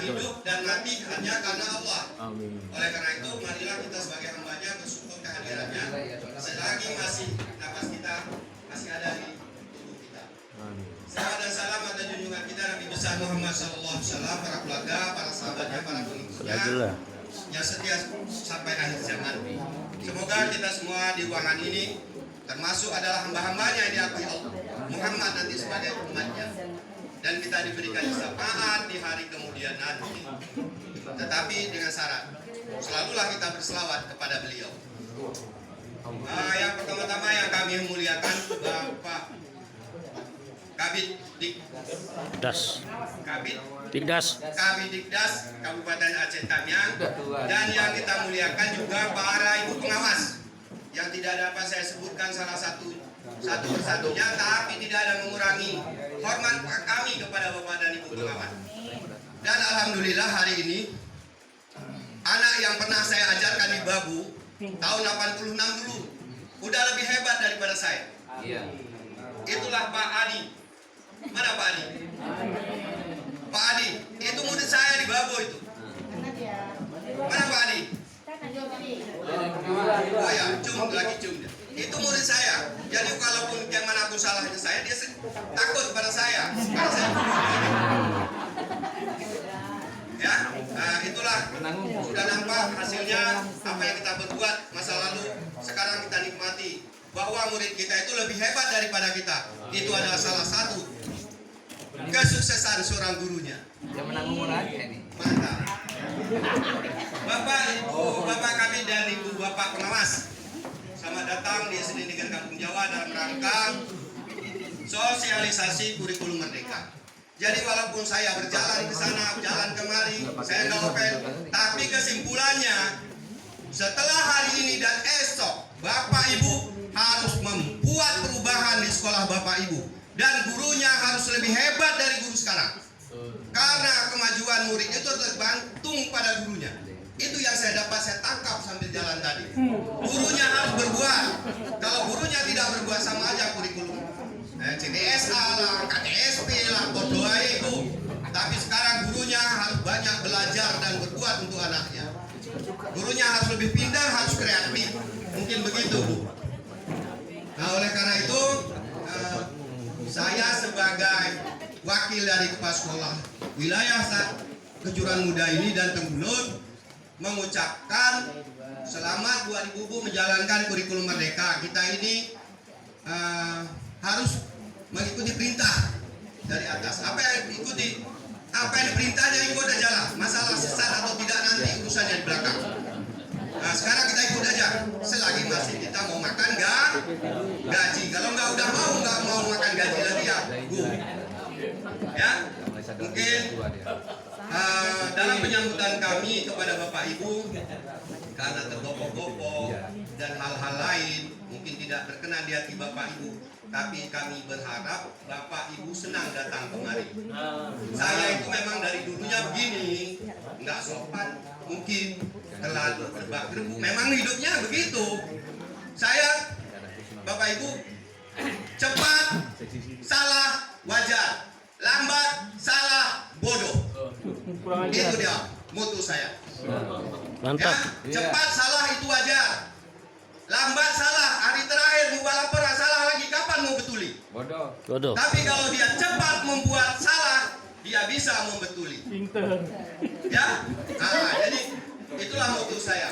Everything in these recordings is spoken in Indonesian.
hidup dan mati hanya karena Allah. Amin. Oleh karena itu, marilah kita sebagai hambanya bersyukur kehadirannya selagi masih napas kita masih ada di tubuh kita. Amin. Salam dan salam atas junjungan kita Nabi besar Muhammad SAW, para keluarga, para sahabatnya, para pengikutnya yang setia sampai akhir zaman. Semoga kita semua di ruangan ini termasuk adalah hamba-hambanya yang diakui Allah Muhammad nanti sebagai umatnya, dan kita diberikan syafaat di hari kemudian nanti. Tetapi dengan syarat selalulah kita berselawat kepada beliau. Yang pertama-tama yang kami muliakan Bapak Kabid Dikdas Kabupaten Aceh Tamiang, dan yang kita muliakan juga para ibu pengawas yang tidak dapat saya sebutkan satu persatunya, tapi tidak ada mengurangi hormat kami kepada Bapak dan Ibu pengawas. Dan alhamdulillah hari ini anak yang pernah saya ajarkan di Babu tahun 86 dulu udah lebih hebat daripada saya. Itulah Pak Adi. Mana Pak Adi? Pak Adi, itu murid saya di Babu itu. Mana Pak Adi? Oh ya, lagi cum. Itu murid saya. Jadi kalaupun manapun salahnya saya, dia takut pada saya. Karena saya ya, itulah sudah nampak hasilnya apa yang kita berbuat masa lalu. Sekarang kita nikmati bahwa murid kita itu lebih hebat daripada kita. Itu adalah salah satu kesuksesan seorang gurunya. Yang menanggung aja nih. Mantap. Bapak, Ibu, Bapak kami dan Ibu Bapak pengawas, selamat datang di SD Negeri Kampung Jawa dalam rangka sosialisasi kurikulum merdeka. Jadi walaupun saya berjalan ke sana, jalan kemari, saya nggak open, tapi kesimpulannya setelah hari ini dan esok Bapak Ibu harus membuat perubahan di sekolah Bapak Ibu, dan gurunya harus lebih hebat dari guru sekarang. Karena kemajuan murid itu tergantung pada gurunya. Itu yang saya tangkap sambil jalan tadi. Gurunya harus berbuat. Kalau gurunya tidak berbuat, sama aja kurikulum CDSA lah, KTSP lah, berdoa itu. Tapi sekarang gurunya harus banyak belajar dan berbuat untuk anaknya. Gurunya harus lebih pintar, harus kreatif. Mungkin begitu, Bu. Nah, oleh karena itu saya sebagai wakil dari Kepala Sekolah Wilayah Kejuruan Muda ini dan Tenggunut mengucapkan selamat buat Ibu menjalankan kurikulum merdeka. Kita ini harus mengikuti perintah dari atas. Apa yang diikuti? Apa yang diperintahnya ikut aja lah. Masalah sesat atau tidak nanti urusannya di belakang. Nah, sekarang kita ikut aja. Selagi masih kita mau makan gaji. Kalau nggak mau makan gaji lagi ya, Bu. Ya, mungkin dalam penyambutan kami kepada Bapak Ibu, karena tergopoh-gopoh dan hal-hal lain mungkin tidak berkenan di hati Bapak Ibu, tapi kami berharap Bapak Ibu senang datang kemari. Saya itu memang dari dulunya begini, nggak sopan, mungkin terlalu berbak-berbu. Memang hidupnya begitu. Saya, Bapak Ibu, cepat salah wajar, lambat salah bodoh. Itu dia mutu saya. Mantap. Ya, cepat salah itu wajar, lambat salah, hari terakhir mau laporan salah lagi, kapan mau betuli? Bodoh. Tapi kalau dia cepat membuat salah, dia bisa membetuli. Ya, jadi itulah mutu saya.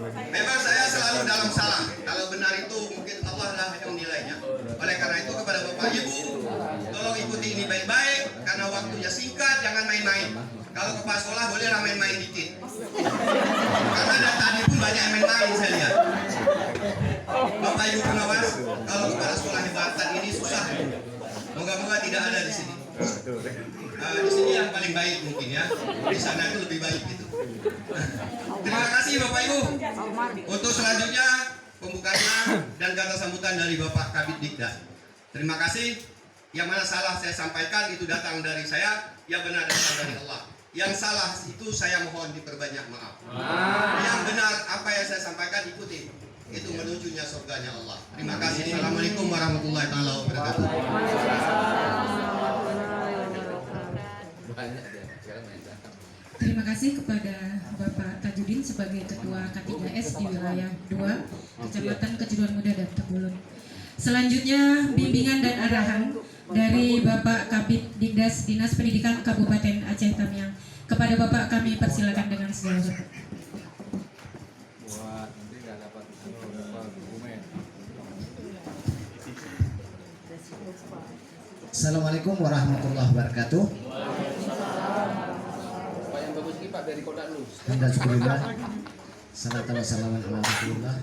Memang saya selalu dalam salah. Kalau benar itu mungkin Allah lah yang menilainya. Oleh karena itu kepada Bapak Ibu, tolong ikuti ini baik-baik karena waktunya singkat, jangan main-main. Kalau kepala sekolah boleh lah main-main dikit. Karena dari tadi pun banyak yang main-main saya lihat. Bapak Ibu pengawas, kalau kepala sekolah hebatan ini susah. Moga-moga tidak ada di sini. Di sini yang paling baik mungkin ya. Di sana itu lebih baik gitu. Terima kasih Bapak Ibu. Untuk selanjutnya pembukanya dan kata sambutan dari Bapak Kabid Dikdas. Terima kasih. Yang mana salah saya sampaikan itu datang dari saya, yang benar datang dari Allah. Yang salah itu saya mohon diperbanyak maaf. Yang benar apa yang saya sampaikan ikuti. Itu menujunya surganya Allah. Terima kasih. Assalamualaikum warahmatullahi wabarakatuh. Banyak dia sekarang main Terima kasih kepada Bapak Tajudin sebagai Ketua K3S di wilayah 2, Kecamatan Kejuruan Muda dan Tebulun. Selanjutnya, bimbingan dan arahan dari Bapak Kabid Dikdas Dinas Pendidikan Kabupaten Aceh Tamiang. Kepada Bapak kami persilakan dengan segala hormat. Assalamualaikum warahmatullahi wabarakatuh. Alhamdulillah. Salatu wassalamu ala Rasulillah.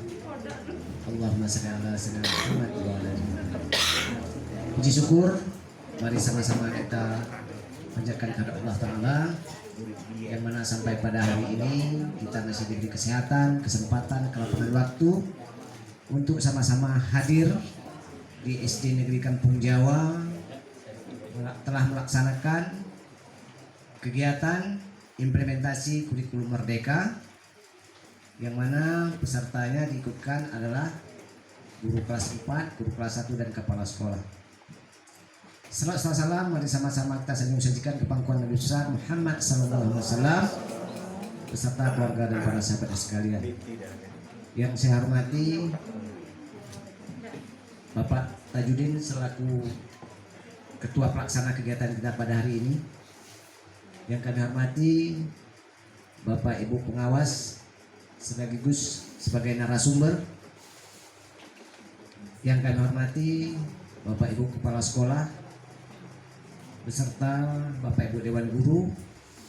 Allahumma shalli ala sayyidina Muhammad wa ala alihi. Puji syukur, mari sama-sama kita panjatkan kepada Allah Ta'ala yang mana sampai pada hari ini kita masih diberi kesehatan, kesempatan, kelapangan waktu untuk sama-sama hadir di SD Negeri Kampung Jawa telah melaksanakan kegiatan implementasi kurikulum Merdeka yang mana pesertanya diikutkan adalah guru kelas 4, guru kelas 1 dan kepala sekolah. Salam, mari sama-sama kita sajikan ke pangkuan Nabi besar Muhammad SAW beserta keluarga dan para sahabat sekalian. Yang saya hormati Bapak Tajudin selaku Ketua Pelaksana kegiatan kita pada hari ini. Yang kami hormati Bapak Ibu Pengawas sekaligus sebagai narasumber. Yang kami hormati Bapak Ibu Kepala Sekolah beserta Bapak Ibu Dewan Guru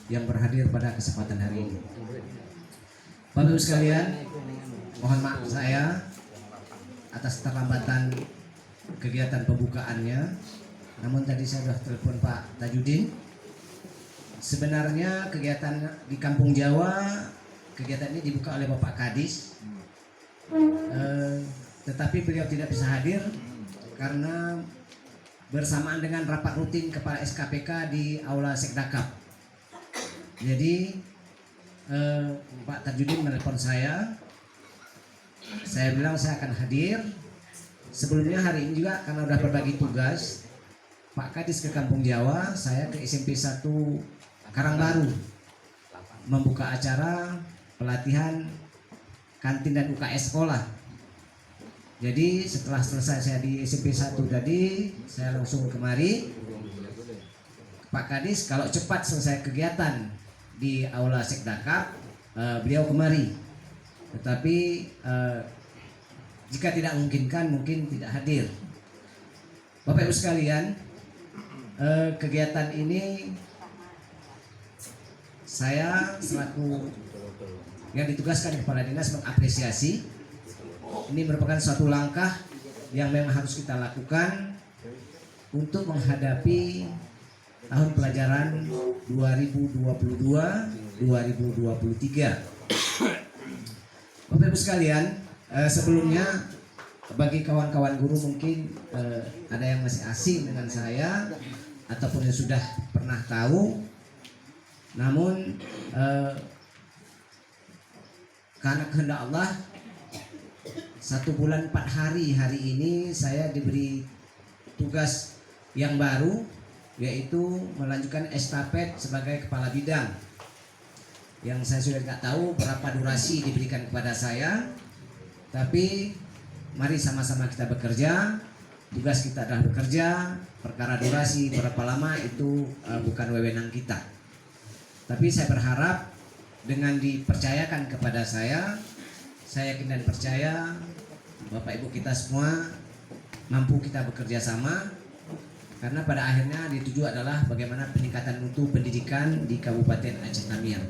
yang berhadir pada kesempatan hari ini. Bapak Ibu sekalian, mohon maaf saya atas keterlambatan kegiatan pembukaannya. Namun tadi saya sudah telepon Pak Tajudin. Sebenarnya kegiatan di Kampung Jawa, kegiatan ini dibuka oleh Bapak Kadis, tetapi beliau tidak bisa hadir karena bersamaan dengan rapat rutin Kepala SKPK di Aula Sekdakap. Jadi Pak Tajudin menelpon saya bilang saya akan hadir. Sebelumnya hari ini juga karena sudah berbagi tugas, Pak Kadis ke Kampung Jawa, saya ke SMP 1 Karangbaru membuka acara pelatihan kantin dan UKS sekolah. Jadi setelah selesai saya di SMP 1 tadi, saya langsung kemari. Pak Kadis kalau cepat selesai kegiatan di Aula Sekdakap, beliau kemari. Tetapi jika tidak memungkinkan mungkin tidak hadir. Bapak Ibu sekalian, kegiatan ini saya selaku yang ditugaskan kepala dinas mengapresiasi. Ini merupakan suatu langkah yang memang harus kita lakukan untuk menghadapi tahun pelajaran 2022-2023. Bapak Ibu sekalian, sebelumnya bagi kawan-kawan guru mungkin ada yang masih asing dengan saya ataupun yang sudah pernah tahu. Namun karena kehendak Allah 1 bulan 4 hari ini saya diberi tugas yang baru, yaitu melanjutkan estafet sebagai kepala bidang. Yang saya sudah tidak tahu berapa durasi diberikan kepada saya, tapi mari sama-sama kita bekerja. Tugas kita adalah bekerja. Perkara durasi berapa lama itu bukan wewenang kita. Tapi saya berharap dengan dipercayakan kepada saya yakin dan percaya Bapak Ibu kita semua mampu kita bekerja sama, karena pada akhirnya dituju adalah bagaimana peningkatan mutu pendidikan di Kabupaten Aceh Tamiang.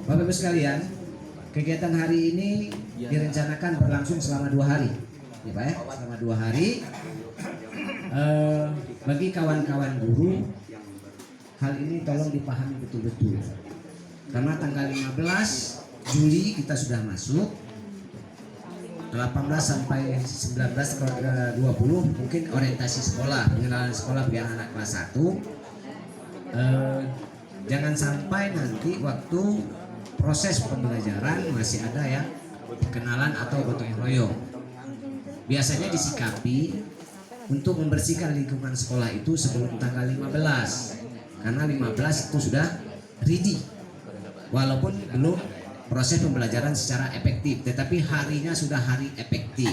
Bapak Ibu sekalian, kegiatan hari ini direncanakan berlangsung selama 2 hari, ya Pak ya, selama 2 hari. Bagi kawan-kawan guru, hal ini tolong dipahami betul-betul, karena tanggal 15 Juli kita sudah masuk, 18 sampai 19 ke 20 mungkin orientasi sekolah, pengenalan sekolah bagi anak kelas 1. Jangan sampai nanti waktu proses pembelajaran masih ada ya kenalan atau gotong royong. Biasanya disikapi untuk membersihkan lingkungan sekolah itu sebelum tanggal 15, karena 15 itu sudah ready, walaupun belum proses pembelajaran secara efektif, tetapi harinya sudah hari efektif.